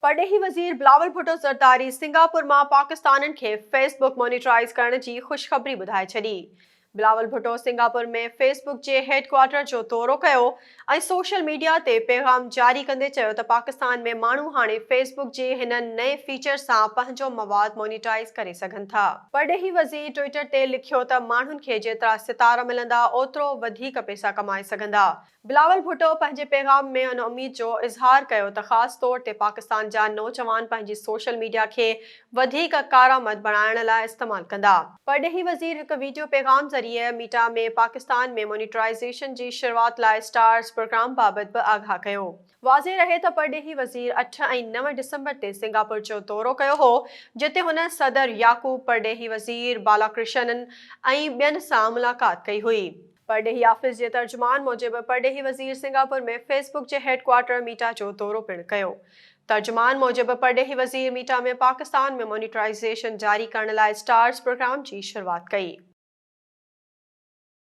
परडेही वज़ीर बिलावल भुट्टो ज़रदारी सिंगापुर मां पाकिस्तानन खे फेसबुक मोनिटराइज़ करण जी ख़ुशख़बरी ॿुधाए छॾी। बिलावल भुट्टो सिंगापुर में फेसबुक जे हेडक्वार्टर जो दौरो कयो ऐं सोशल मीडिया ते पैगाम जारी कंदे चयो त पाकिस्तान में माण्हू हाणे फेसबुक जे हिन नए फीचर सां पंहिंजो मवाद मोनिटाइज़ करे सघनि था। परडेही वज़ीर ट्विटर ते लिखियो त माण्हुनि खे जेतिरा सितारा मिलंदा ओतिरो वधीक पैसा कमाए सघंदा। बिलावल भुट्टो पंहिंजे पैगाम में उन उम्मीद जो इज़हार कयो त ख़ासि तौर ते पाकिस्तान जा नौजवान पंहिंजी सोशल मीडिया खे वधीक कारआमद बणाइण लाइ इस्तेमाल कंदा। परडेही वज़ीर हिकु वीडियो पैगाम ज़रिए मीटा में पाकिस्तान में मोनिटराइज़ेशन जी शुरूआत लाइ स्टार्स प्रोग्राम बाबति बि आगाह कयो। वाज़े रहे त परडेही वज़ीर 8 ऐं 9 डिसंबर ते सिंगापुर जो दौरो कयो हो, जिते हुन सदर याकूब परडेही वज़ीर बालाकृष्णन ऐं ॿियनि सां मुलाक़ात कई हुई। परडेही ऑफिस जे तर्जुमान मूजिबि परडेही वज़ीर सिंगापुर में फेसबुक जे हेडक्वार्टर मीटा जो दौरो पिणु कयो। तर्जुमान मूजिबि परडेही वज़ीर मीटा में पाकिस्तान में मोनिटराइज़ेशन जारी करण लाइ स्टार्स प्रोग्राम जी शुरूआत कई।